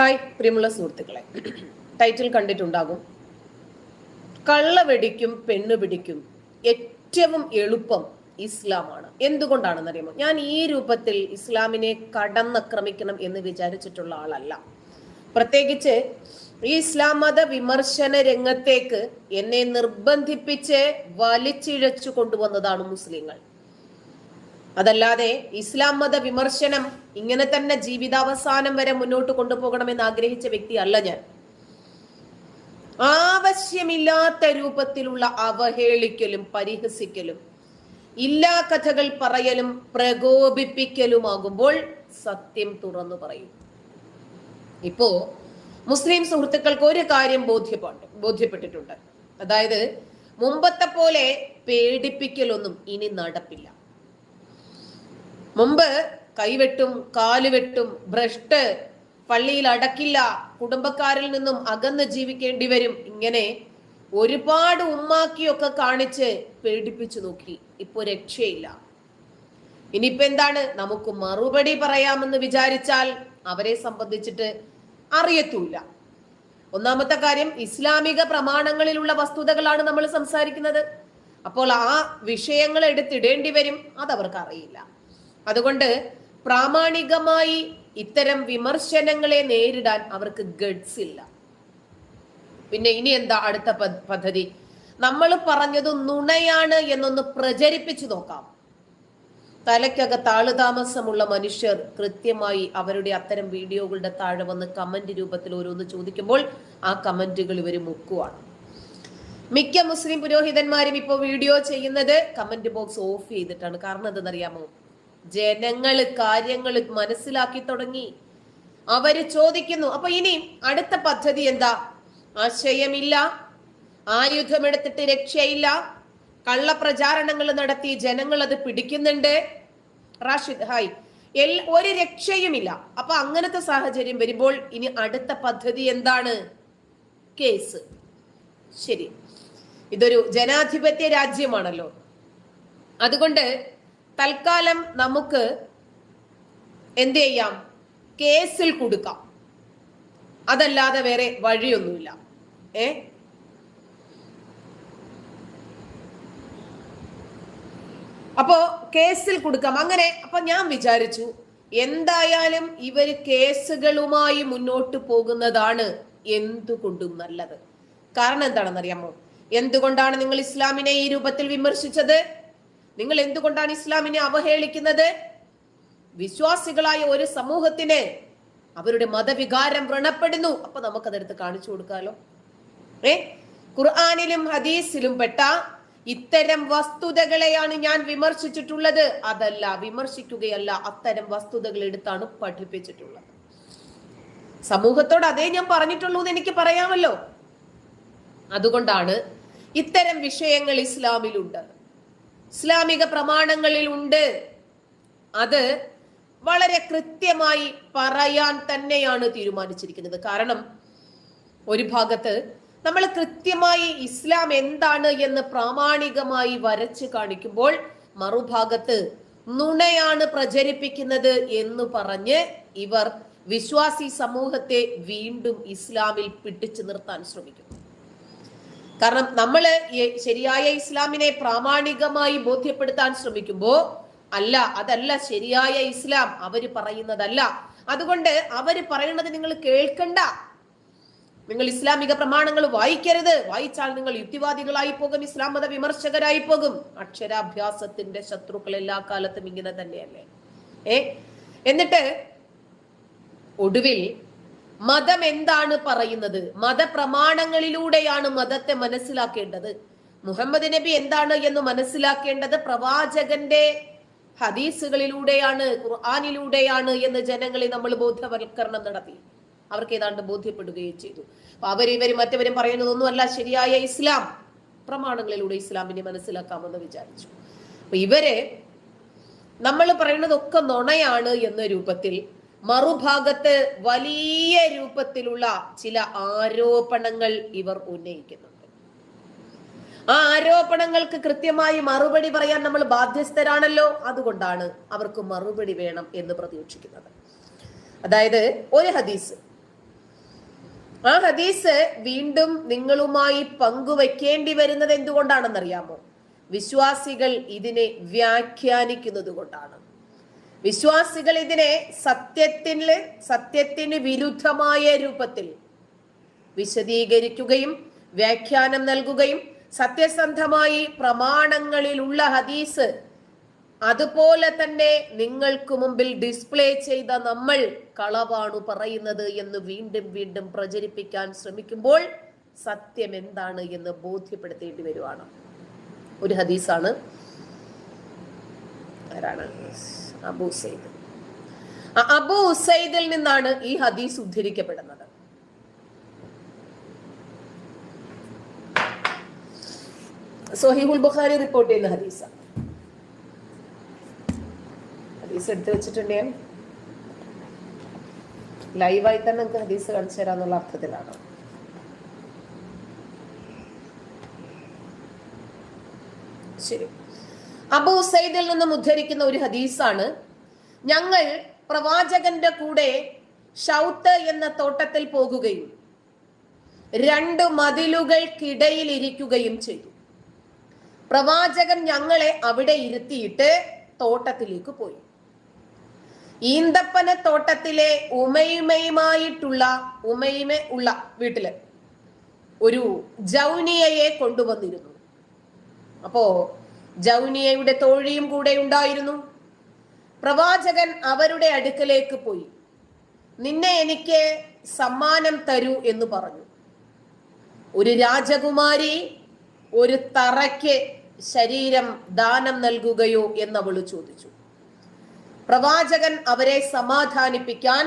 Hi പ്രിയമുള്ള സുഹൃത്തുക്കളെ, title കണ്ടിട്ടുണ്ടാകും. കള്ളവെടിക്കും പെണ്ണു പിടിക്കും ഏറ്റവും എളുപ്പം ഇസ്ലാമാണ്. എന്തുകൊണ്ടാണെന്നറിയാമോ? ഞാൻ ഈ രൂപത്തിൽ ഇസ്ലാമിനെ കടന്നാക്രമിക്കണം എന്ന് വിചാരിച്ചിട്ടുള്ള ആളല്ല. പ്രത്യേകിച്ച് ഈ ഇസ്ലാം മത വിമർശന രംഗത്തേക്ക് എന്നെ നിർബന്ധിപ്പിച്ച് വലിച്ചിഴച്ചു കൊണ്ടുവന്നതാണ് മുസ്ലിങ്ങൾ. അതല്ലാതെ ഇസ്ലാം മത വിമർശനം ഇങ്ങനെ തന്നെ ജീവിതാവസാനം വരെ മുന്നോട്ട് കൊണ്ടുപോകണമെന്ന് ആഗ്രഹിച്ച വ്യക്തിയല്ല ഞാൻ. ആവശ്യമില്ലാത്ത രൂപത്തിലുള്ള അവഹേളിക്കലും പരിഹസിക്കലും ഇല്ലാ കഥകൾ പറയലും പ്രകോപിപ്പിക്കലുമാകുമ്പോൾ സത്യം തുറന്നു പറയും. ഇപ്പോ മുസ്ലിം സുഹൃത്തുക്കൾക്ക് ഒരു കാര്യം ബോധ്യപ്പെട്ടിട്ടുണ്ട്. അതായത് മുമ്പത്തെ പോലെ പേടിപ്പിക്കലൊന്നും ഇനി നടപ്പില്ല. മുമ്പ് കൈവെട്ടും കാലുവെട്ടും ഭ്രഷ്ട്, പള്ളിയിൽ അടക്കില്ല, കുടുംബക്കാരിൽ നിന്നും അകന്ന് ജീവിക്കേണ്ടി വരും, ഇങ്ങനെ ഒരുപാട് ഉമ്മാക്കിയൊക്കെ കാണിച്ച് പേടിപ്പിച്ചു നോക്കി. ഇപ്പൊ രക്ഷയില്ല. ഇനിയിപ്പോ എന്താണ്? നമുക്ക് മറുപടി പറയാമെന്ന് വിചാരിച്ചാൽ അവരെ സംബന്ധിച്ചിട്ട് അറിയത്തൂല്ല. ഒന്നാമത്തെ കാര്യം, ഇസ്ലാമിക പ്രമാണങ്ങളിലുള്ള വസ്തുതകളാണ് നമ്മൾ സംസാരിക്കുന്നത്. അപ്പോൾ ആ വിഷയങ്ങൾ എടുത്തിടേണ്ടി വരും, അതവർക്ക് അറിയില്ല. അതുകൊണ്ട് പ്രാമാണികമായി ഇത്തരം വിമർശനങ്ങളെ നേരിടാൻ അവർക്ക് ഗഡ്സ് ഇല്ല. പിന്നെ ഇനി എന്താ അടുത്ത പദ്ധതി? നമ്മൾ പറഞ്ഞത് നുണയാണ് എന്നൊന്ന് പ്രചരിപ്പിച്ചു നോക്കാം. തലയ്ക്കകത്ത് ആളുതാമസമുള്ള മനുഷ്യർ കൃത്യമായി അവരുടെ അത്തരം വീഡിയോകളുടെ താഴെ വന്ന് കമന്റ് രൂപത്തിൽ ഓരോന്ന് ചോദിക്കുമ്പോൾ ആ കമന്റുകൾ ഇവർ മുക്കുവാണ്. മിക്ക മുസ്ലിം പുരോഹിതന്മാരും ഇപ്പോൾ വീഡിയോ ചെയ്യുന്നത് കമന്റ് ബോക്സ് ഓഫ് ചെയ്തിട്ടാണ്. കാരണം എന്തെന്നറിയാമോ? ജനങ്ങള് കാര്യങ്ങൾ മനസ്സിലാക്കി തുടങ്ങി. അവര് ചോദിക്കുന്നു, അപ്പൊ ഇനി അടുത്ത പദ്ധതി എന്താ? ആശയമില്ല, ആയുധമെടുത്തിട്ട് രക്ഷയില്ല, കള്ളപ്രചാരണങ്ങൾ നടത്തി ജനങ്ങൾ അത് പിടിക്കുന്നുണ്ട്. റാഷിദ് ഹായ്. ഒരു രക്ഷയുമില്ല. അപ്പൊ അങ്ങനത്തെ സാഹചര്യം വരുമ്പോൾ ഇനി അടുത്ത പദ്ധതി എന്താണ്? കേസ്. ശരി, ഇതൊരു ജനാധിപത്യ രാജ്യമാണല്ലോ. അതുകൊണ്ട് തൽക്കാലം നമുക്ക് എന്ത് ചെയ്യാം? കേസിൽ കൊടുക്കാം. അതല്ലാതെ വേറെ വഴിയൊന്നുമില്ല. അപ്പോ കേസിൽ കൊടുക്കാം. അങ്ങനെ അപ്പൊ ഞാൻ വിചാരിച്ചു, എന്തായാലും ഇവര് കേസുകളുമായി മുന്നോട്ട് പോകുന്നതാണ് എന്തുകൊണ്ടും നല്ലത്. കാരണം എന്താണെന്നറിയാമോ? എന്തുകൊണ്ടാണ് നിങ്ങൾ ഇസ്ലാമിനെ ഈ രൂപത്തിൽ വിമർശിച്ചത്? നിങ്ങൾ എന്തുകൊണ്ടാണ് ഇസ്ലാമിനെ അവഹേളിക്കുന്നത്? വിശ്വാസികളായ ഒരു സമൂഹത്തിന് അവരുടെ മതവികാരം വ്രണപ്പെടുന്നു. അപ്പൊ നമുക്കതെടുത്ത് കാണിച്ചു കൊടുക്കാലോ. ഖുർആനിലും ഹദീസിലും പെട്ട ഇത്തരം വസ്തുതകളെയാണ് ഞാൻ വിമർശിച്ചിട്ടുള്ളത്. അതല്ല, വിമർശിക്കുകയല്ല, അത്തരം വസ്തുതകൾ എടുത്താണ് പഠിപ്പിച്ചിട്ടുള്ളത്. സമൂഹത്തോട് അതേ ഞാൻ പറഞ്ഞിട്ടുള്ളൂ എന്ന് എനിക്ക് പറയാമല്ലോ. അതുകൊണ്ടാണ് ഇത്തരം വിഷയങ്ങൾ ഇസ്ലാമിലുണ്ട്, ഇസ്ലാമിക പ്രമാണങ്ങളിൽ ഉണ്ട്. അത് വളരെ കൃത്യമായി പറയാൻ തന്നെയാണ് തീരുമാനിച്ചിരിക്കുന്നത്. കാരണം ഒരു ഭാഗത്ത് നമ്മൾ കൃത്യമായി ഇസ്ലാം എന്താണ് എന്ന് പ്രാമാണികമായി വരച്ച് കാണിക്കുമ്പോൾ, മറുഭാഗത്ത് നുണയാണ് പ്രചരിപ്പിക്കുന്നത് എന്ന് പറഞ്ഞ് ഇവർ വിശ്വാസി സമൂഹത്തെ വീണ്ടും ഇസ്ലാമിൽ പിടിച്ചു നിർത്താൻ ശ്രമിക്കുന്നു. കാരണം നമ്മള് ശരിയായ ഇസ്ലാമിനെ പ്രാമാണികമായി ബോധ്യപ്പെടുത്താൻ ശ്രമിക്കുമ്പോ അതല്ല ശരിയായ ഇസ്ലാം, അവര് പറയുന്നതല്ല. അതുകൊണ്ട് അവര് പറയുന്നത് നിങ്ങൾ കേൾക്കണ്ട, നിങ്ങൾ ഇസ്ലാമിക പ്രമാണങ്ങൾ വായിക്കരുത്. വായിച്ചാൽ നിങ്ങൾ യുക്തിവാദികളായി പോകും, ഇസ്ലാം മത വിമർശകരായി പോകും. അക്ഷരാഭ്യാസത്തിന്റെ ശത്രുക്കൾ എല്ലാ കാലത്തും ഇങ്ങനെ തന്നെയല്ലേ. എന്നിട്ട് ഒടുവിൽ മതം എന്താണ് പറയുന്നത്? മതപ്രമാണങ്ങളിലൂടെയാണ് മതത്തെ മനസ്സിലാക്കേണ്ടത്. മുഹമ്മദ് നബി എന്താണ് എന്ന് മനസ്സിലാക്കേണ്ടത് പ്രവാചകന്റെ ഹദീസുകളിലൂടെയാണ്, ഖുർആനിലൂടെയാണ് എന്ന് ജനങ്ങളെ നമ്മൾ ബോധവൽക്കരണം നടത്തി. അവർക്ക് ഏതാണ്ട് ബോധ്യപ്പെടുകയും ചെയ്തു. അപ്പൊ അവരിവരും മറ്റവരും പറയുന്നതൊന്നുമല്ല ശരിയായ ഇസ്ലാം. പ്രമാണങ്ങളിലൂടെ ഇസ്ലാമിനെ മനസ്സിലാക്കാമെന്ന് വിചാരിച്ചു. അപ്പൊ ഇവര് നമ്മൾ പറയുന്നതൊക്കെ നുണയാണ് എന്ന രൂപത്തിൽ മറുഭാഗത്ത് വലിയ രൂപത്തിലുള്ള ചില ആരോപണങ്ങൾ ഇവർ ഉന്നയിക്കുന്നുണ്ട്. ആ ആരോപണങ്ങൾക്ക് കൃത്യമായി മറുപടി പറയാൻ നമ്മൾ ബാധ്യസ്ഥരാണല്ലോ. അതുകൊണ്ടാണ് അവർക്ക് മറുപടി വേണം എന്ന് പ്രതീക്ഷിക്കുന്നത്. അതായത് ഒരു ഹദീസ് ആ ഹദീസ് വീണ്ടും നിങ്ങളുമായി പങ്കുവെക്കേണ്ടി വരുന്നത് എന്തുകൊണ്ടാണെന്നറിയാമോ? വിശ്വാസികൾ ഇതിനെ വ്യാഖ്യാനിക്കുന്നത് കൊണ്ടാണ്. വിശ്വാസികൾ ഇതിനെ സത്യത്തിന് വിരുദ്ധമായ രൂപത്തിൽ വിശദീകരിക്കുകയും വ്യാഖ്യാനം നൽകുകയും സത്യസന്ധമായി പ്രമാണങ്ങളിലുള്ള ഹദീസ് അതുപോലെ തന്നെ നിങ്ങൾക്ക് മുമ്പിൽ ഡിസ്പ്ലേ ചെയ്ത നമ്മൾ കളവാണു പറയുന്നത് എന്ന് വീണ്ടും വീണ്ടും പ്രചരിപ്പിക്കാൻ ശ്രമിക്കുമ്പോൾ സത്യം എന്താണ് എന്ന് ബോധ്യപ്പെടുത്തേണ്ടി വരുവാണ്. ഒരു ഹദീസാണ്. ആരാണ്? അബൂ ഉസൈദ്. അബൂ ഉസൈദിൽ നിന്നാണ് ഈ ഹദീസ് ഉദ്ധരിക്കപ്പെടുന്നത്. സ്വഹീഹുൽ ബുഖാരി റിപ്പോർട്ട് ചെയ്യുന്ന ഹദീസാണ്. ഹദീസ് എടുത്തു വെച്ചിട്ടുണ്ട് ഞാൻ. ലൈവായി തന്നെ നിങ്ങൾക്ക് ഹദീസ് കാണിച്ചു തരാന്നുള്ള അർത്ഥത്തിലാണ്. ശരി. അബൂ ഉസൈദിൽ നിന്നും ഉദ്ധരിക്കുന്ന ഒരു ഹദീസാണ്. ഞങ്ങൾ പ്രവാചകന്റെ കൂടെ ഷൗത്ത് എന്ന തോട്ടത്തിൽ പോകുകയും 2 മതിലുകൾക്കിടയിൽ ഇരിക്കുകയും ചെയ്തു. പ്രവാചകൻ ഞങ്ങളെ അവിടെ ഇരുത്തിയിട്ട് തോട്ടത്തിലേക്ക് പോയി. ഈന്തപ്പന തോട്ടത്തിലെ ഉമൈമ ഉള്ള വീട്ടില് ഒരു ജൗനിയയെ കൊണ്ടുവന്നിരുന്നു. അപ്പോ ജൗനിയയുടെ തോഴിയും കൂടെ ഉണ്ടായിരുന്നു. പ്രവാചകൻ അവരുടെ അടുക്കലേക്ക് പോയി, നിന്നെ എനിക്ക് സമ്മാനം തരൂ എന്ന് പറഞ്ഞു. ഒരു രാജകുമാരി ഒരു തറയ്ക്ക് ശരീരം ദാനം നൽകുകയോ എന്നവള് ചോദിച്ചു. പ്രവാചകൻ അവരെ സമാധാനിപ്പിക്കാൻ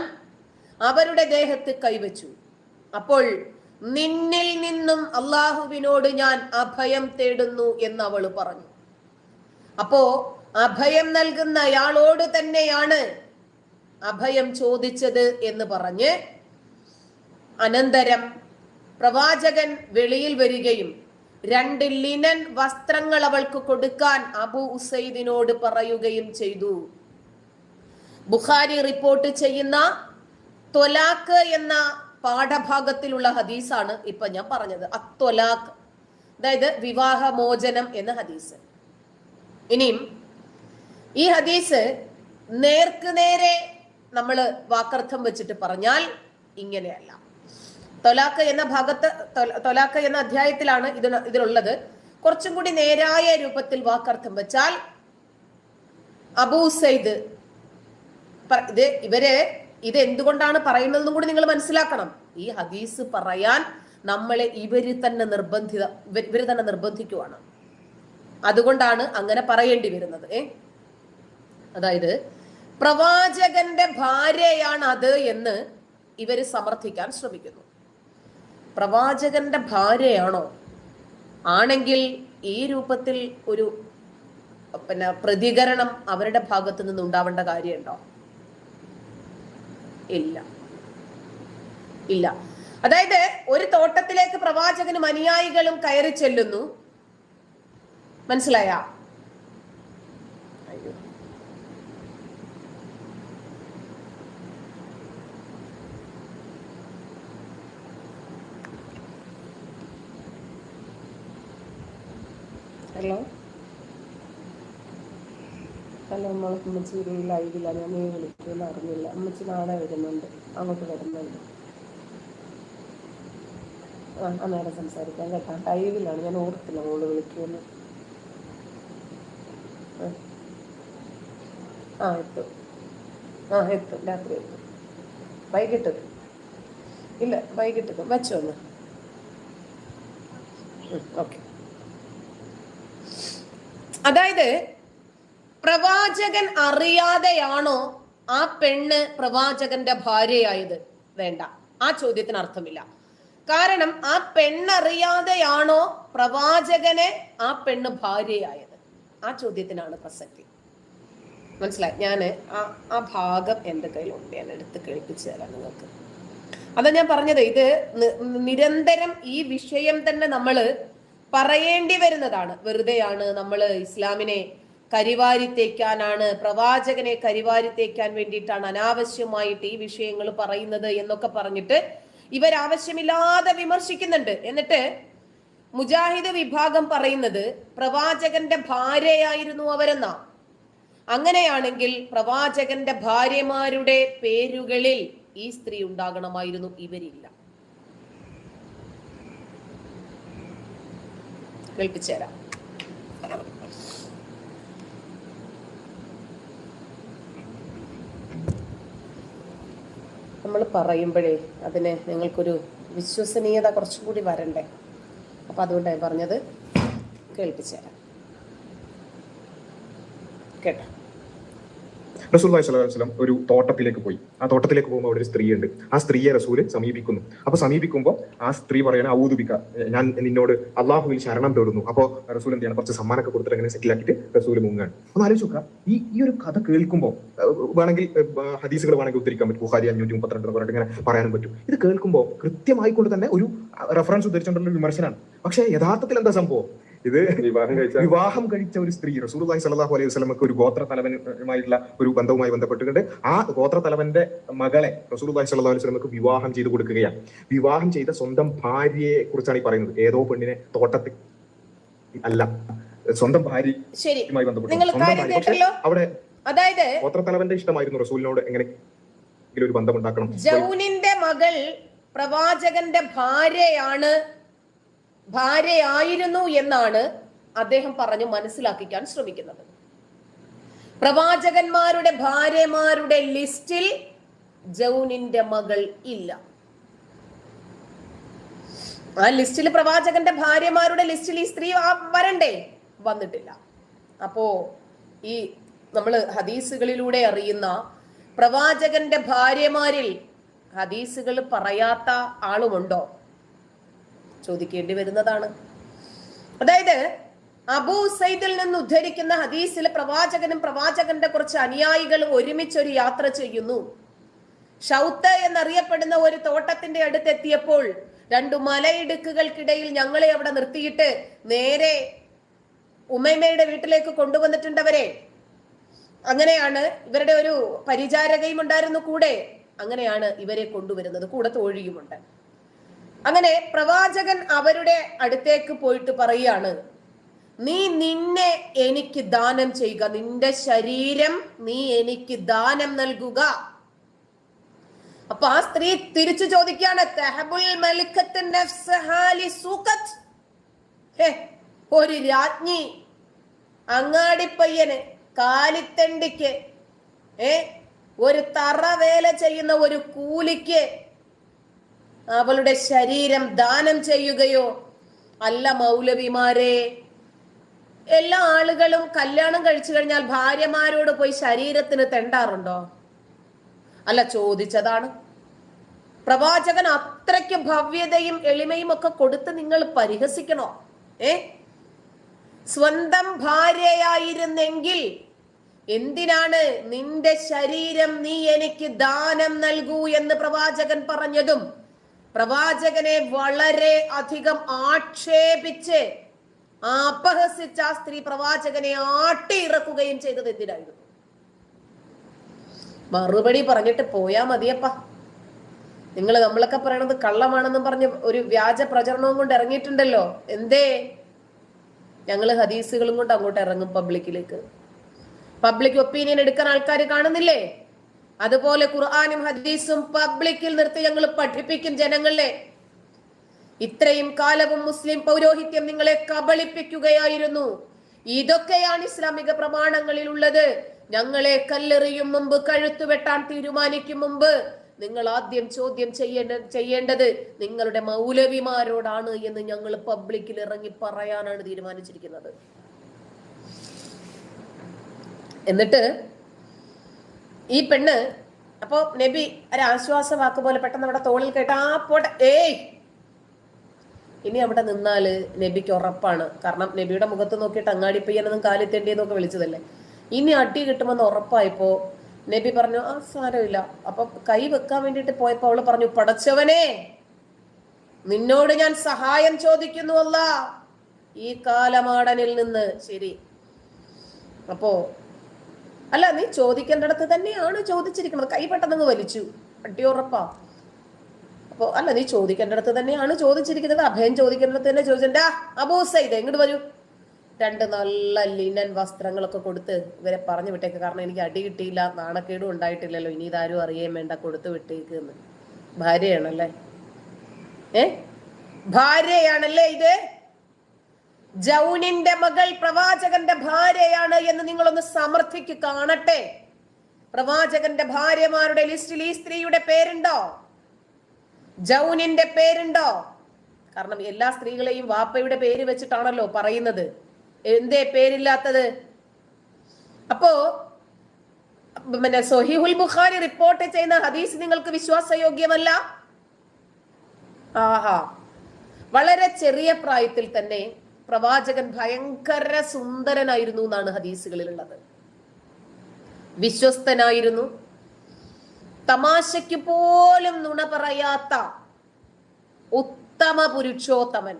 അവരുടെ ദേഹത്ത് കൈവച്ചു. അപ്പോൾ നിന്നിൽ നിന്നും അള്ളാഹുവിനോട് ഞാൻ അഭയം തേടുന്നു എന്ന് അവള് പറഞ്ഞു. അപ്പോ അഭയം നൽകുന്ന അയാളോട് തന്നെയാണ് അഭയം ചോദിച്ചത് എന്ന് പറഞ്ഞ് അനന്തരം പ്രവാചകൻ വെളിയിൽ വരികയും 2 ലിനൻ വസ്ത്രങ്ങൾ അവൾക്ക് കൊടുക്കാൻ അബൂ ഉസൈദിനോട് പറയുകയും ചെയ്തു. ബുഖാരി റിപ്പോർട്ട് ചെയ്യുന്ന ത്വലാഖ് എന്ന പാഠഭാഗത്തിലുള്ള ഹദീസാണ് ഇപ്പൊ ഞാൻ പറഞ്ഞത്. അത്വലാഖ്, അതായത് വിവാഹമോചനം എന്ന ഹദീസ്. ഇനിയും ഈ ഹദീസ് നേർക്ക് നേരെ നമ്മൾ വാക്കർത്ഥം വെച്ചിട്ട് പറഞ്ഞാൽ ഇങ്ങനെയല്ല. തൊലാഖ് എന്ന അധ്യായത്തിലാണ് ഇതിലുള്ളത്. കുറച്ചും കൂടി നേരായ രൂപത്തിൽ വാക്കർത്ഥം വെച്ചാൽ അബൂ ഉസൈദ് ഇത് എന്തുകൊണ്ടാണ് പറയുന്നതെന്നും കൂടി നിങ്ങൾ മനസ്സിലാക്കണം. ഈ ഹദീസ് പറയാൻ നമ്മളെ ഇവര് തന്നെ നിർബന്ധിക്കുവാണ്. അതുകൊണ്ടാണ് അങ്ങനെ പറയേണ്ടി വരുന്നത്. അതായത് പ്രവാചകന്റെ ഭാര്യയാണ് അത് എന്ന് ഇവര് സമർത്ഥിക്കാൻ ശ്രമിക്കുന്നു. പ്രവാചകന്റെ ഭാര്യയാണോ? ആണെങ്കിൽ ഈ രൂപത്തിൽ ഒരു പ്രതികരണം അവരുടെ ഭാഗത്ത് നിന്ന് ഉണ്ടാവേണ്ട കാര്യമുണ്ടോ? ഇല്ല. അതായത് ഒരു തോട്ടത്തിലേക്ക് പ്രവാചകനും അനുയായികളും കയറി ചെല്ലുന്നു. മനസ്സിലായ? ഹലോ അമ്മച്ചി ലൈവില്ല, ഞാൻ വിളിക്കുമെന്ന് അറിഞ്ഞില്ല. അമ്മച്ചി നാളെ വരുന്നുണ്ട്, അങ്ങോട്ട് വരുന്നുണ്ട്. അന്നേരം സംസാരിക്കാം കേട്ടോ. ലൈവിലാണ്, ഞാൻ ഓർത്തില്ല മോള് വിളിക്കുമെന്ന്. എത്തും. രാത്രി എത്തും. വൈകിട്ട് ഇല്ല, വൈകിട്ട് വെച്ചോ ഒന്ന്. ഓക്കെ. അതായത് പ്രവാചകൻ അറിയാതെയാണോ ആ പെണ്ണ് പ്രവാചകന്റെ ഭാര്യയായത്? വേണ്ട, ആ ചോദ്യത്തിന് അർത്ഥമില്ല. കാരണം ആ പെണ്ണറിയാതെയാണോ പ്രവാചകനെ ആ പെണ്ണ് ഭാര്യയായത്? ആ ചോദ്യത്തിനാണ് പ്രസക്തി. മനസ്സിലായി? ഞാന് ആ ഭാഗം എന്റെ കയ്യിലുണ്ട്, ഞാൻ എടുത്ത് കേൾപ്പിച്ചു തരാം നിങ്ങൾക്ക്. അതാ ഞാൻ പറഞ്ഞത്, ഇത് നിരന്തരം ഈ വിഷയം തന്നെ നമ്മള് പറയേണ്ടി വരുന്നതാണ്. വെറുതെയാണ് നമ്മൾ ഇസ്ലാമിനെ കരിവാരിത്തേക്കാനാണ്, പ്രവാചകനെ കരിവാരിത്തേക്കാൻ വേണ്ടിയിട്ടാണ് അനാവശ്യമായിട്ട് ഈ വിഷയങ്ങൾ പറയുന്നത് എന്നൊക്കെ പറഞ്ഞിട്ട് ഇവരാവശ്യമില്ലാതെ വിമർശിക്കുന്നുണ്ട്. എന്നിട്ട് മുജാഹിദ് വിഭാഗം പറയുന്നത് പ്രവാചകന്റെ ഭാര്യയായിരുന്നു അവരെന്നാ. അങ്ങനെയാണെങ്കിൽ പ്രവാചകന്റെ ഭാര്യമാരുടെ പേരുകളിൽ ഈ സ്ത്രീ ഉണ്ടാകണമായിരുന്നു, ഇവരില്ല. കേൾപ്പിച്ചുതരാം. നമ്മൾ പറയുമ്പോഴേ അതിന് നിങ്ങൾക്കൊരു വിശ്വസനീയത കുറച്ചും കൂടി വരണ്ടേ. അപ്പം അതുകൊണ്ടാണ് പറഞ്ഞത്. കേൾപ്പിച്ചുതരാം, കേട്ടോ. റസൂലുള്ളാഹി സ്വല്ലല്ലാഹു അലൈഹി വസല്ലം ഒരു തോട്ടത്തിലേക്ക് പോയി. ആ തോട്ടത്തിലേക്ക് പോകുമ്പോൾ അവിടെ ഒരു സ്ത്രീയുണ്ട്. ആ സ്ത്രീയെ റസൂല് സമീപിക്കുന്നു. അപ്പൊ സമീപിക്കുമ്പോൾ ആ സ്ത്രീ പറയണ ഔദുബിക, ഞാൻ നിന്നോട് അള്ളാഹുവിൽ ശരണം തേടുന്നു. അപ്പോൾ റസൂൽ എന്ത് ചെയ്യണം, കുറച്ച് സമ്മാനമൊക്കെ കൊടുത്തിട്ട് അങ്ങനെ സെറ്റിൽ ആക്കിയിട്ട് റസൂല് മുങ്ങാണ്. ഒന്ന് ആലോചിച്ച് നോക്കുക, ഈ ഒരു കഥ കേൾക്കുമ്പോൾ വേണമെങ്കിൽ ഹദീസുകൾ വേണമെങ്കിൽ ഉദ്ധരിക്കാൻ പറ്റും. ബുഖാരി 532 പറഞ്ഞിട്ട് ഇങ്ങനെ പറയാനും പറ്റും. ഇത് കേൾക്കുമ്പോൾ കൃത്യമായിക്കൊണ്ട് തന്നെ ഒരു റെഫറൻസ് ഉദ്ധരിച്ചുകൊണ്ടുള്ള വിമർശനമാണ്. പക്ഷേ യഥാർത്ഥത്തിൽ എന്താ സംഭവം? ഇത് വിവാഹം കഴിച്ച ഒരു സ്ത്രീ റസൂലുള്ളാഹി സ്വല്ലല്ലാഹു അലൈഹി വസല്ലമക്ക് ഒരു ഗോത്ര തലവനുമായിട്ടുള്ള ഒരു ബന്ധവുമായി ബന്ധപ്പെട്ടിട്ടുണ്ട്. ആ ഗോത്ര തലവന്റെ മകളെ റസൂലുള്ളാഹി സ്വല്ലല്ലാഹു അലൈഹി വസല്ലമക്ക് വിവാഹം ചെയ്ത് കൊടുക്കുകയാണ്. വിവാഹം ചെയ്ത സ്വന്തം ഭാര്യയെ കുറിച്ചാണ് ഈ പറയുന്നത്. ഏതോ പെണ്ണിനെ തോട്ടത്തിൽ അല്ല, സ്വന്തം ഭാര്യയുമായി ബന്ധപ്പെട്ട് അവിടെ അതായത് ഗോത്ര തലവന്റെ ഇഷ്ടമായിരുന്നു റസൂലിനോട് എങ്ങനെയെങ്കിലും ഒരു ബന്ധം ഉണ്ടാക്കണം. ജൗനിന്റെ മകൾ പ്രവാചകന്റെ ഭാര്യയായിരുന്നു എന്നാണ് അദ്ദേഹം പറഞ്ഞു മനസ്സിലാക്കിക്കാൻ ശ്രമിക്കുന്നത്. പ്രവാചകന്മാരുടെ ഭാര്യമാരുടെ ലിസ്റ്റിൽ ജൗനിന്റെ മകൾ ഇല്ല. ആ ലിസ്റ്റിൽ, പ്രവാചകന്റെ ഭാര്യമാരുടെ ലിസ്റ്റിൽ ഈ സ്ത്രീ വരണ്ടേ? വന്നിട്ടില്ല. അപ്പോ ഈ നമ്മൾ ഹദീസുകളിലൂടെ അറിയുന്ന പ്രവാചകന്റെ ഭാര്യമാരിൽ ഹദീസുകൾ പറയാത്ത ആളുമുണ്ടോ? ചോദിക്കേണ്ടി വരുന്നതാണ്. അതായത് അബൂ സൈദിൽ നിന്ന് ഉദ്ധരിക്കുന്ന ഹദീസിൽ പ്രവാചകനും പ്രവാചകന്റെ കുറച്ച് അനുയായികളും ഒരുമിച്ചൊരു യാത്ര ചെയ്യുന്നു. ഷൗത്ത് എന്നറിയപ്പെടുന്ന ഒരു തോട്ടത്തിന്റെ അടുത്തെത്തിയപ്പോൾ 2 മലയിടുക്കുകൾക്കിടയിൽ ഞങ്ങളെ അവിടെ നിർത്തിയിട്ട് നേരെ ഉമൈമയുടെ വീട്ടിലേക്ക് കൊണ്ടുവന്നിട്ടുണ്ടവരെ. അങ്ങനെയാണ്, ഇവരുടെ ഒരു പരിചാരകയും ഉണ്ടായിരുന്നു കൂടെ. അങ്ങനെയാണ് ഇവരെ കൊണ്ടുവരുന്നത്, കൂടെ തോഴിയുമുണ്ട്. അങ്ങനെ പ്രവാചകൻ അവരുടെ അടുത്തേക്ക് പോയിട്ട് പറയാണ്, നീ നിന്നെ എനിക്ക് ദാനം ചെയ്യുക, നിന്റെ ശരീരം നീ എനിക്ക് ദാനം നൽകുക. അപ്പൊ ആ സ്ത്രീ തിരിച്ചു ചോദിക്കാണ്, ഒരു രാജ്ഞി അങ്ങാടിപ്പയ്യന് കാലിത്തണ്ടിക്ക് ഒരു തറവേല ചെയ്യുന്ന ഒരു കൂലിക്ക് അവളുടെ ശരീരം ദാനം ചെയ്യുകയോ? അല്ല മൗലവിമാരെ, എല്ലാ ആളുകളും കല്യാണം കഴിച്ചു കഴിഞ്ഞാൽ ഭാര്യമാരോട് പോയി ശരീരത്തിന് തെണ്ടാറുണ്ടോ? അല്ല, ചോദിച്ചതാണ്. പ്രവാചകൻ അത്രയ്ക്ക് ഭവ്യതയും എളിമയും ഒക്കെ കൊടുത്ത് നിങ്ങൾ പരിഹസിക്കണോ? സ്വന്തം ഭാര്യയായിരുന്നെങ്കിൽ എന്തിനാണ് നിന്റെ ശരീരം നീ എനിക്ക് ദാനം നൽകൂ എന്ന് പ്രവാചകൻ പറഞ്ഞതും പ്രവാചകനെ വളരെ അധികം ആക്ഷേപിച്ച് അപഹസിച്ച ആ സ്ത്രീ പ്രവാചകനെ ആട്ടിയിറക്കുകയും ചെയ്തത് എന്തിനായിരുന്നു? മറുപടി പറഞ്ഞിട്ട് പോയാ മതിയപ്പ. നമ്മളൊക്കെ പറയണത് കള്ളമാണെന്നും പറഞ്ഞ് ഒരു വ്യാജ പ്രചരണവും കൊണ്ട് ഇറങ്ങിയിട്ടുണ്ടല്ലോ. എന്തേ? ഞങ്ങള് ഹദീസുകളും കൊണ്ട് അങ്ങോട്ട് ഇറങ്ങും പബ്ലിക്കിലേക്ക്. പബ്ലിക് ഒപ്പീനിയൻ എടുക്കാൻ ആൾക്കാർ കാണുന്നില്ലേ? അതുപോലെ ഖുർആനും ഹദീസും പബ്ലിക്കിൽ നിർത്തി ഞങ്ങൾ പഠിപ്പിക്കും ജനങ്ങളെ. ഇത്രയും കാലവും മുസ്ലിം പൗരോഹിത്യം നിങ്ങളെ കബളിപ്പിക്കുകയായിരുന്നു. ഇതൊക്കെയാണ് ഇസ്ലാമിക പ്രമാണങ്ങളിൽ ഉള്ളത്. ഞങ്ങളെ കല്ലെറിയും മുമ്പ്, കഴുത്തു വെട്ടാൻ തീരുമാനിക്കും മുമ്പ് നിങ്ങൾ ആദ്യം ചോദ്യം ചെയ്യേണ്ടത് നിങ്ങളുടെ മൗലവിമാരോടാണ് എന്ന് ഞങ്ങൾ പബ്ലിക്കിൽ ഇറങ്ങി പറയാനാണ് തീരുമാനിച്ചിരിക്കുന്നത്. എന്നിട്ട് ഈ പെണ്ണ് അപ്പൊ നബി ഒരു ആശ്വാസ വാക്ക് പോലെ പെട്ടെന്ന് അവിടെ തോളിൽ കേട്ട പോട്ടെ, ഇനി അവിടെ നിന്നാല് നബിക്ക് ഉറപ്പാണ്. കാരണം നബിയുടെ മുഖത്ത് നോക്കിയിട്ട് അങ്ങാടിപ്പയ്യനെന്നും കാലിത്തേണ്ടിയെന്നൊക്കെ വിളിച്ചതല്ലേ. ഇനി അടി കിട്ടുമെന്ന് ഉറപ്പായപ്പോ നബി പറഞ്ഞു, ആ സാരമില്ല. അപ്പൊ കൈ വെക്കാൻ വേണ്ടിട്ട് പോയപ്പോ അവള് പറഞ്ഞു, പടച്ചവനെ നിന്നോട് ഞാൻ സഹായം ചോദിക്കുന്നു അല്ല ഈ കാലമാടനിൽ നിന്ന്. ശരി, അപ്പോ അല്ല, നീ ചോദിക്കേണ്ടടത്ത് തന്നെയാണ് ചോദിച്ചിരിക്കുന്നത്. കൈ പെട്ടെന്ന് വലിച്ചു, അടി ഉറപ്പാ. അപ്പൊ അല്ല, നീ ചോദിക്കേണ്ടടുത്ത് തന്നെയാണ് ചോദിച്ചിരിക്കുന്നത്. അഭയം ചോദിക്കേണ്ടടുത്ത് തന്നെ ചോദിച്ചിട്ട് അബൂ സയ്യിദ് ഇങ്ങോട്ട് വരൂ, 2 നല്ല ലിനൻ വസ്ത്രങ്ങളൊക്കെ കൊടുത്ത് ഇവരെ പറഞ്ഞു വിട്ടേക്ക്. കാരണം എനിക്ക് അടി കിട്ടിയില്ല, നാണക്കേടും ഉണ്ടായിട്ടില്ലല്ലോ, ഇനി ഇതാരും അറിയാൻ വേണ്ട, കൊടുത്തു വിട്ടേക്ക് എന്ന്. ഭാര്യയാണല്ലേ, ഭാര്യയാണല്ലേ ഇത്? ജൗനിന്റെ മകൾ പ്രവാചകന്റെ ഭാര്യയാണ് എന്ന് നിങ്ങളൊന്ന് സമർത്ഥിക്ക് കാണട്ടെ. പ്രവാചകന്റെ ഭാര്യമാരുടെ ലിസ്റ്റിൽ ഈ സ്ത്രീയുടെ പേരുണ്ടോ? ജൗനിന്റെ പേരുണ്ടോ? കാരണം എല്ലാ സ്ത്രീകളെയും വാപ്പയുടെ പേര് വെച്ചിട്ടാണല്ലോ പറയുന്നത്. എന്തേ പേരില്ലാത്തത്? അപ്പോ പിന്നെ സ്വഹീഹുൽ ബുഖാരി റിപ്പോർട്ട് ചെയ്യുന്ന ഹദീസ് നിങ്ങൾക്ക് വിശ്വാസയോഗ്യമല്ല? ആഹാ, വളരെ ചെറിയ പ്രായത്തിൽ തന്നെ പ്രവാചകൻ ഭയങ്കര സുന്ദരനായിരുന്നു എന്നാണ് ഹദീസുകളിലുള്ളത്. വിശ്വസ്തനായിരുന്നു, തമാശയ്ക്ക് പോലും നുണ പറയാത്ത ഉത്തമ പുരുഷോത്തമൻ,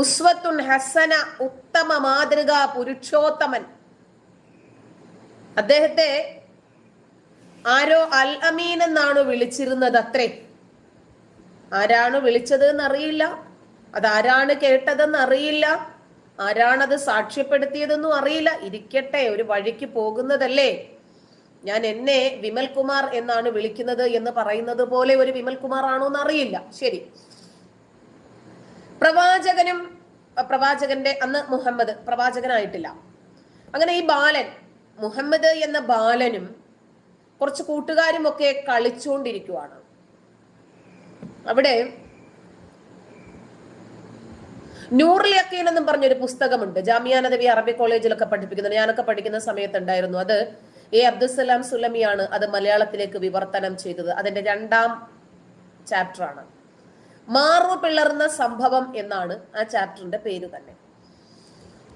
ഉസ്വത്തുൻ ഹസന, ഉത്തമ മാതൃകാ പുരുഷോത്തമൻ. അദ്ദേഹത്തെ ആരോ അൽ അമീൻ എന്നാണ് വിളിച്ചിരുന്നത് അത്രേ. ആരാണ് വിളിച്ചത് എന്നറിയില്ല, അതാരാണ് കേട്ടതെന്ന് അറിയില്ല, ആരാണത് സാക്ഷ്യപ്പെടുത്തിയതെന്നും അറിയില്ല. ഇരിക്കട്ടെ, ഒരു വഴിക്ക് പോകുന്നതല്ലേ. ഞാൻ എന്നെ വിമൽ കുമാർ എന്നാണ് വിളിക്കുന്നത് എന്ന് പറയുന്നത് പോലെ ഒരു വിമൽ കുമാർ ആണോ എന്ന് അറിയില്ല. ശരി, പ്രവാചകന്റെ അന്ന് മുഹമ്മദ് പ്രവാചകനായിട്ടില്ല. അങ്ങനെ ഈ ബാലൻ, മുഹമ്മദ് എന്ന ബാലനും കുറച്ച് കൂട്ടുകാരും ഒക്കെ കളിച്ചുകൊണ്ടിരിക്കുവാണ്. അവിടെ നൂറുൽ യഖീൻ എന്നും പറഞ്ഞൊരു പുസ്തകമുണ്ട്. ജാമിയ നദവി അറബി കോളേജിലൊക്കെ പഠിപ്പിക്കുന്നത്, ഞാനൊക്കെ പഠിക്കുന്ന സമയത്തുണ്ടായിരുന്നു. അത് അബ്ദുസ്സലാം സുലമിയാണ് അത് മലയാളത്തിലേക്ക് വിവർത്തനം ചെയ്തത്. അതിന്റെ 2ാം ചാപ്റ്റർ ആണ്. മാറു പിളർന്ന സംഭവം എന്നാണ് ആ ചാപ്റ്ററിന്റെ പേര് തന്നെ.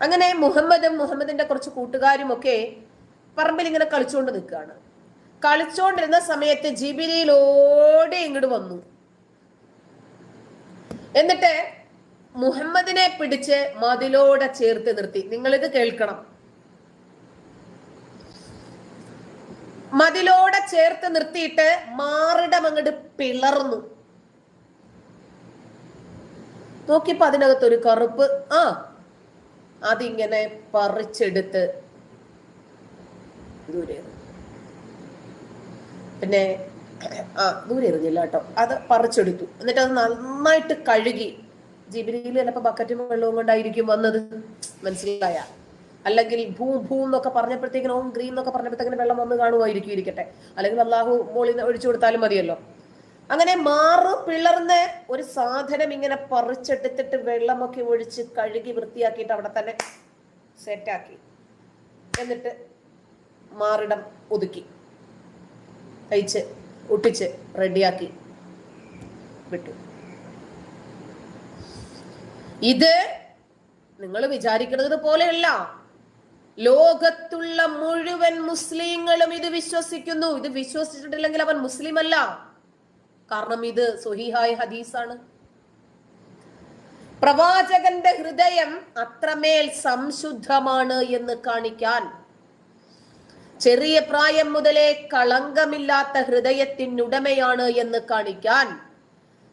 അങ്ങനെ മുഹമ്മദിന്റെ കുറച്ച് കൂട്ടുകാരും ഒക്കെ പറമ്പിൽ ഇങ്ങനെ കളിച്ചുകൊണ്ട് നിൽക്കുകയാണ്. കളിച്ചോണ്ടിരുന്ന സമയത്ത് ജിബ്രീൽ ഓടി ഇങ്ങോട്ട് വന്നു. എന്നിട്ട് മുഹമ്മദിനെ പിടിച്ച് മതിലോടെ ചേർത്ത് നിർത്തി. നിങ്ങളിത് കേൾക്കണം. മതിലോടെ ചേർത്ത് നിർത്തിയിട്ട് മാറിടം അങ്ങോട്ട് പിളർന്നു. നോക്കിയപ്പോ അതിനകത്തൊരു കറുപ്പ്, അതിങ്ങനെ പറിച്ചെടുത്ത് ദൂരെ, പിന്നെ ദൂരെ എറിഞ്ഞില്ല കേട്ടോ, അത് പറിച്ചെടുത്തു. എന്നിട്ട് അത് നന്നായിട്ട് കഴുകി. ജിബ്രീൽ ചിലപ്പോ ബക്കറ്റും വെള്ളവും കൊണ്ടായിരിക്കും വന്നത്, മനസ്സിലായ? അല്ലെങ്കിൽ ഭൂ എന്നൊക്കെ പറഞ്ഞപ്പോഴത്തേക്കിനും ഓം ഗ്രീൻ എന്നൊക്കെ പറഞ്ഞപ്പോഴത്തേക്കിനും വെള്ളം വന്ന് കാണുമായിരിക്കും, ഇരിക്കട്ടെ. അല്ലെങ്കിൽ അള്ളാഹു മോളിൽ ഒഴിച്ചു കൊടുത്താലും മതിയല്ലോ. അങ്ങനെ മാറു പിളർന്ന് ഒരു സാധനം ഇങ്ങനെ പറിച്ചെടുത്തിട്ട് വെള്ളമൊക്കെ ഒഴിച്ച് കഴുകി വൃത്തിയാക്കിയിട്ട് അവിടെ തന്നെ സെറ്റാക്കി. എന്നിട്ട് മാറിടം ഒതുക്കി കഴിച്ച് ഒട്ടിച്ച് റെഡിയാക്കി വിട്ടു. ഇത് നിങ്ങൾ വിചാരിക്കുന്നത് പോലെയല്ല. ലോകത്തുള്ള മുഴുവൻ മുസ്ലിങ്ങളും ഇത് വിശ്വസിക്കുന്നു. ഇത് വിശ്വസിച്ചിട്ടില്ലെങ്കിൽ അവൻ മുസ്ലിം അല്ല. കാരണം ഇത് സ്വഹീഹായ ഹദീസാണ്. പ്രവാചകന്റെ ഹൃദയം അത്രമേൽ സംശുദ്ധമാണ് എന്ന് കാണിക്കാൻ, ചെറിയ പ്രായം മുതലേ കളങ്കമില്ലാത്ത ഹൃദയത്തിനുടമയാണ് എന്ന് കാണിക്കാൻ,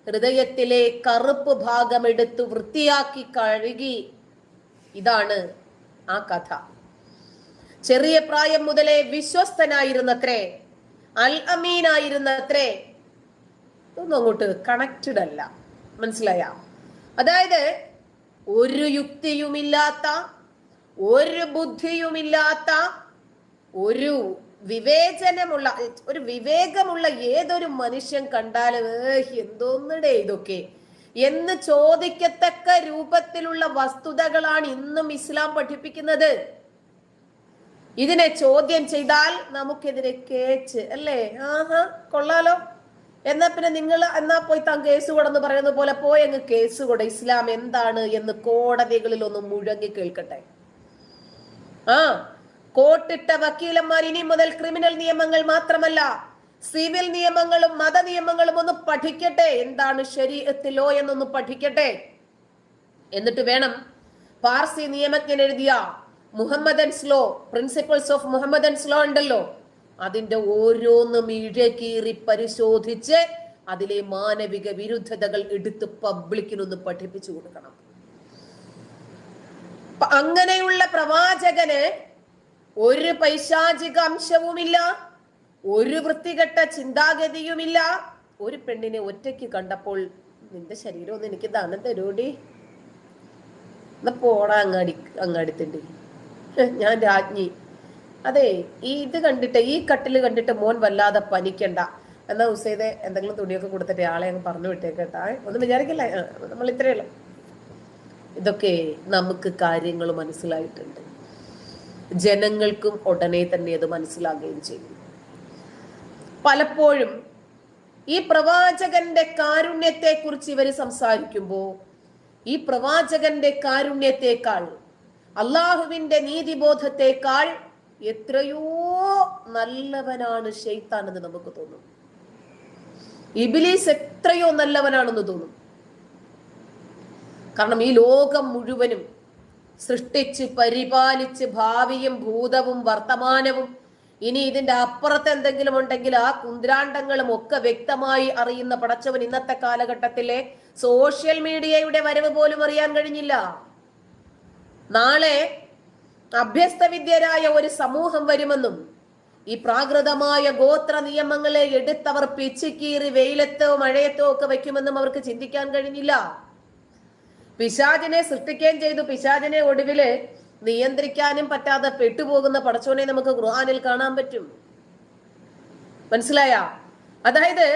ഹൃദയത്തിലെ കറുപ്പ് ഭാഗം എടുത്ത് വൃത്തിയാക്കി കഴുകി. ഇതാണ് ആ കഥ. ചെറിയ പ്രായം മുതലേ വിശ്വസ്തനായിരുന്നത്രേ, അൽ അമീനായിരുന്നത്രേ. ഒന്നും അങ്ങോട്ട് കണക്റ്റഡ് അല്ല, മനസ്സിലായ? അതായത് ഒരു യുക്തിയുമില്ലാത്ത, ഒരു ബുദ്ധിയുമില്ലാത്ത, ഒരു വിവേകമുള്ള ഏതൊരു മനുഷ്യൻ കണ്ടാലും എന്തോന്നിടേ ഇതൊക്കെ എന്ന് ചോദിക്കത്തക്ക രൂപത്തിലുള്ള വസ്തുതകളാണ് ഇന്നും ഇസ്ലാം പഠിപ്പിക്കുന്നത്. ഇതിനെ ചോദ്യം ചെയ്താൽ നമുക്കെതിരെ കേച്ച് അല്ലേ? കൊള്ളാലോ, എന്നാ പിന്നെ നിങ്ങൾ പോയി താൻ കേസ് കൊടെന്ന് പറയുന്ന പോലെ പോയി അങ്ങ് കേസ് കൊട. ഇസ്ലാം എന്താണ് എന്ന് കോടതികളിൽ ഒന്ന് മുഴങ്ങി കേൾക്കട്ടെ. കോട്ടിട്ട വക്കീലന്മാർ ഇനി മുതൽ ക്രിമിനൽ നിയമങ്ങൾ മാത്രമല്ല സിവിൽ നിയമങ്ങളും മത നിയമങ്ങളും ഒന്ന് പഠിക്കട്ടെ. എന്താണ് ശരീഅത്ത് ലോ എന്നൊന്ന് പഠിക്കട്ടെ. എന്നിട്ട് വേണം പാർസി നിയമജ്ഞൻ എഴുതിയ Mohammedans law, principles of Mohammedans law ഉണ്ടല്ലോ, അതിന്റെ ഓരോന്നും ഇഴകീറി പരിശോധിച്ച് അതിലെ മാനവിക വിരുദ്ധതകൾ എടുത്ത് പബ്ലിക്കിനൊന്ന് പഠിപ്പിച്ചു കൊടുക്കണം. അങ്ങനെയുള്ള പ്രവാചകന് ഒരു പൈശാചിക അംശവുമില്ല, ഒരു വൃത്തികെട്ട ചിന്താഗതിയുമില്ല. ഒരു പെണ്ണിനെ ഒറ്റയ്ക്ക് കണ്ടപ്പോൾ നിന്റെ ശരീരം ഒന്ന് എനിക്ക് ദാനം തരൂടി, എന്നാ പോടാ അങ്ങാടിത്തണ്ടി, ഞാൻ രാജ്ഞി. അതെ, ഇത് കണ്ടിട്ട്, ഈ കട്ടില് കണ്ടിട്ട് മോൻ വല്ലാതെ പനിക്കണ്ട, എന്നാ ഉസൈദെ എന്തെങ്കിലും തുണിയൊക്കെ കൊടുത്തിട്ട് ആളെ അങ്ങ് പറഞ്ഞു വിട്ടേക്കേട്ടാ, ഒന്നും വിചാരിക്കില്ല, നമ്മൾ ഇത്രയല്ല. ഇതൊക്കെ നമുക്ക് കാര്യങ്ങൾ മനസ്സിലായിട്ടുണ്ട്. ജനങ്ങൾക്കും ഉടനെ തന്നെ അത് മനസ്സിലാകുകയും ചെയ്യും. പലപ്പോഴും ഈ പ്രവാചകന്റെ കാരുണ്യത്തെ കുറിച്ച് ഇവര് സംസാരിക്കുമ്പോ ഈ പ്രവാചകന്റെ കാരുണ്യത്തെക്കാൾ, അള്ളാഹുവിന്റെ നീതിബോധത്തെക്കാൾ എത്രയോ നല്ലവനാണ് ശൈത്താൻ എന്ന് നമുക്ക് തോന്നും. ഇബ്ലീസ് എത്രയോ നല്ലവനാണെന്ന് തോന്നും. കാരണം ഈ ലോകം മുഴുവനും സൃഷ്ടിച്ച് പരിപാലിച്ച് ഭാവിയും ഭൂതവും വർത്തമാനവും ഇനി ഇതിന്റെ അപ്പുറത്ത് എന്തെങ്കിലും ഉണ്ടെങ്കിൽ ആ കുന്ദ്രാണ്ടങ്ങളും ഒക്കെ വ്യക്തമായി അറിയുന്ന പടച്ചവൻ ഇന്നത്തെ കാലഘട്ടത്തിലെ സോഷ്യൽ മീഡിയയുടെ വരവ് പോലും അറിയാൻ കഴിഞ്ഞില്ല. നാളെ അഭ്യസ്തവിദ്യരായ ഒരു സമൂഹം വരുമെന്നും ഈ പ്രാകൃതമായ ഗോത്ര നിയമങ്ങളെ എടുത്തവർ പിച്ചുകീറി വെയിലത്തോ മഴയത്തോ ഒക്കെ വെക്കുമെന്നും അവർക്ക് ചിന്തിക്കാൻ കഴിഞ്ഞില്ല. പിശാചിനെ സൃഷ്ടിക്കുകയും ചെയ്തു. പിശാചിനെ ഒടുവില് നിയന്ത്രിക്കാനും പറ്റാതെ പെട്ടുപോകുന്ന പടച്ചോനെ നമുക്ക് ഖുർആനിൽ കാണാൻ പറ്റും. മനസ്സിലായ? അതായത്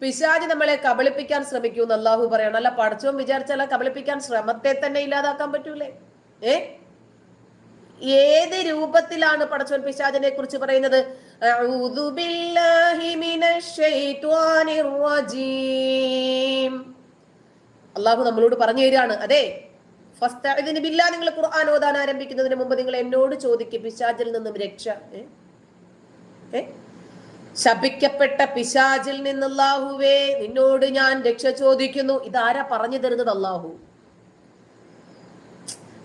പിശാച് നമ്മളെ കബളിപ്പിക്കാൻ ശ്രമിക്കൂന്ന് അല്ലാഹു പറയണം. അല്ല, പടച്ചോൻ വിചാരിച്ചാൽ കബളിപ്പിക്കാൻ ശ്രമത്തെ തന്നെ ഇല്ലാതാക്കാൻ പറ്റൂലേ? ഏത് രൂപത്തിലാണ് പടച്ചോൻ പിശാചിനെ കുറിച്ച് പറയുന്നത്? അഊദു ബില്ലാഹി മിനശ് ശൈത്വാനിർ റജീം. അള്ളാഹു നമ്മളോട് പറഞ്ഞു തരികയാണ്. അതെ, ഫസ്തഇദ്ന ബില്ലാ, നിങ്ങൾ ഖുർആൻ ഓതാൻ ആരംഭിക്കുന്നതിന് മുമ്പ് നിങ്ങൾ എന്നോട് ചോദിക്കും പിശാചിൽ നിന്നും രക്ഷ. ശപിക്കപ്പെട്ട പിശാചിൽ നിന്ന് അല്ലാഹുവേ നിന്നോട് ഞാൻ രക്ഷ ചോദിക്കുന്നു. ഇതാരാ പറഞ്ഞു തരുന്നത്? അല്ലാഹു.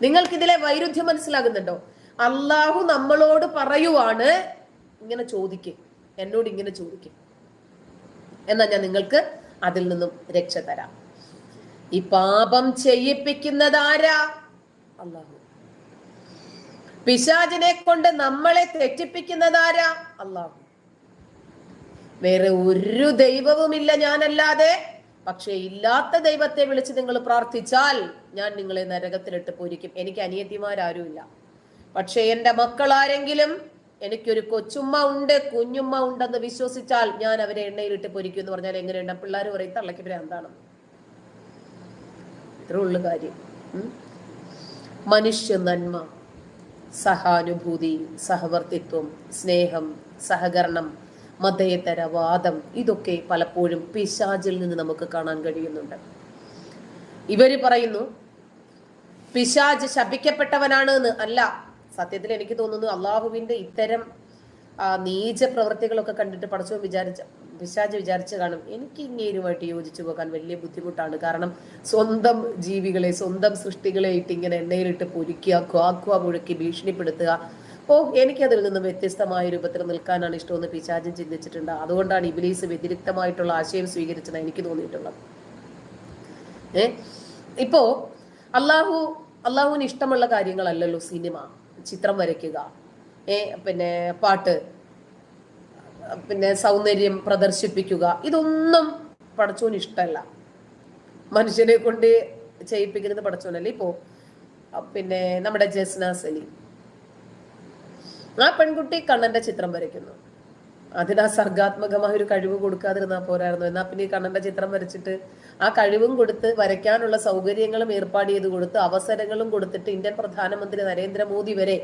നിങ്ങൾക്ക് ഇതിലെ വൈരുദ്ധ്യം മനസ്സിലാകുന്നുണ്ടോ? അല്ലാഹു നമ്മളോട് പറയുവാണ്, ഇങ്ങനെ ചോദിക്കും, എന്നോട് ഇങ്ങനെ ചോദിക്കും, എന്നാ ഞാൻ നിങ്ങൾക്ക് അതിൽ നിന്നും രക്ഷ തരാം. ഈ പാപം ചെയ്യിപ്പിക്കുന്നത് ആരാ? അല്ലാഹു. പിശാചിനെ കൊണ്ട് നമ്മളെ തെറ്റിപ്പിക്കുന്നത് ആരാ? അല്ലാഹു. വേറെ ഒരു ദൈവവുമില്ല ഞാനല്ലാതെ. പക്ഷെ ഇല്ലാത്ത ദൈവത്തെ വിളിച്ച് നിങ്ങൾ പ്രാർത്ഥിച്ചാൽ ഞാൻ നിങ്ങളെ നരകത്തിലിട്ട് പൊരിക്കും. എനിക്ക് അനിയത്തിമാരാരുമില്ല. പക്ഷെ എന്റെ മക്കളാരെങ്കിലും എനിക്കൊരു കൊച്ചുമ്മ ഉണ്ട്, കുഞ്ഞുമ്മ ഉണ്ടെന്ന് വിശ്വസിച്ചാൽ ഞാൻ അവരെ എണ്ണയിലിട്ട് പൊരിക്കും എന്ന് പറഞ്ഞാൽ എങ്ങനെയുണ്ട്? പിള്ളേർ പറയും തള്ളക്ക് ഭ്രാന്താണെന്ന്. ഇത്രേ ഉള്ളു കാര്യം. മനുഷ്യ നന്മ, സഹാനുഭൂതി, സഹവർത്തിത്വം, സ്നേഹം, സഹകരണം, മതേതരവാദം, ഇതൊക്കെ പലപ്പോഴും പിശാചിൽ നിന്ന് നമുക്ക് കാണാൻ കഴിയുന്നുണ്ട്. ഇവര് പറയുന്നു പിശാച് ശപിക്കപ്പെട്ടവനാണ് എന്ന്. അല്ല, സത്യത്തിൽ എനിക്ക് തോന്നുന്നു അള്ളാഹുവിന്റെ ഇത്തരം നീച പ്രവൃത്തികളൊക്കെ കണ്ടിട്ട് പടച്ചവൻ പിശാച് വിചാരിച്ച് കാണും, എനിക്ക് ഇങ്ങേരുമായിട്ട് യോജിച്ചു പോകാൻ വലിയ ബുദ്ധിമുട്ടാണ്. കാരണം സ്വന്തം ജീവികളെ, സ്വന്തം സൃഷ്ടികളെ ഇട്ട് ഇങ്ങനെ എണ്ണയിലിട്ട് പൊരിക്കുക, ക്വാക്വ മുഴുക്കി ഭീഷണിപ്പെടുത്തുക, എനിക്കതിൽ നിന്നും വ്യത്യസ്തമായ രൂപത്തിൽ നിൽക്കാനാണ് ഇഷ്ടമെന്ന് പിശാചും ചിന്തിച്ചിട്ടുണ്ട്. അതുകൊണ്ടാണ് ഇബ്ലീസ് വ്യതിരിക്തമായിട്ടുള്ള ആശയം സ്വീകരിച്ചത് എനിക്ക് തോന്നിയിട്ടുള്ളത്. ഇപ്പോ അള്ളാഹുവിന് ഇഷ്ടമുള്ള കാര്യങ്ങളല്ലല്ലോ സിനിമ, ചിത്രം വരയ്ക്കുക, പിന്നെ പാട്ട്, പിന്നെ സൗന്ദര്യം പ്രദർശിപ്പിക്കുക. ഇതൊന്നും പടച്ചോന് ഇഷ്ടമല്ല. മനുഷ്യനെ കൊണ്ട് ചെയ്യിപ്പിക്കുന്നത് പടച്ചോനല്ലേ. ഇപ്പോ പിന്നെ നമ്മുടെ ജസ്ന സലീം, ആ പെൺകുട്ടി കണ്ണന്റെ ചിത്രം വരയ്ക്കുന്നു. അതിന് ആ സർഗാത്മകമായ ഒരു കഴിവ് കൊടുക്കാതിരുന്നാ പോരായിരുന്നു. എന്നാ പിന്നെ ഈ കണ്ണന്റെ ചിത്രം വരച്ചിട്ട് ആ കഴിവും കൊടുത്ത് വരയ്ക്കാനുള്ള സൗകര്യങ്ങളും ഏർപ്പാട് ചെയ്ത് കൊടുത്ത് അവസരങ്ങളും കൊടുത്തിട്ട് ഇന്ത്യൻ പ്രധാനമന്ത്രി നരേന്ദ്രമോദി വരെ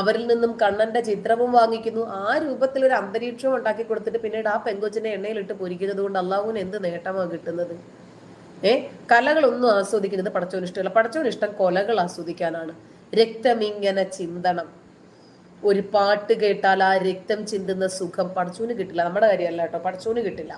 അവരിൽ നിന്നും കണ്ണന്റെ ചിത്രവും വാങ്ങിക്കുന്നു. ആ രൂപത്തിൽ ഒരു അന്തരീക്ഷം ഉണ്ടാക്കി കൊടുത്തിട്ട് പിന്നീട് ആ പെങ്കൊച്ചിനെ എണ്ണയിലിട്ട് പൊരിക്കുന്നത് കൊണ്ട് അള്ളാഹുവിന് എന്ത് നേട്ടമാണ് കിട്ടുന്നത്? കലകളൊന്നും ആസ്വദിക്കുന്നത് പടച്ചോന് ഇഷ്ടമല്ല. പടച്ചോന് ഇഷ്ടം കൊലകൾ ആസ്വദിക്കാനാണ്. രക്തം ഇങ്ങനെ ചിന്തണം. ഒരു പാട്ട് കേട്ടാൽ ആ രക്തം ചിന്തുന്ന സുഖം പടച്ചോന് കിട്ടില്ല. നമ്മുടെ കാര്യമല്ല കേട്ടോ, പടച്ചോന് കിട്ടില്ല.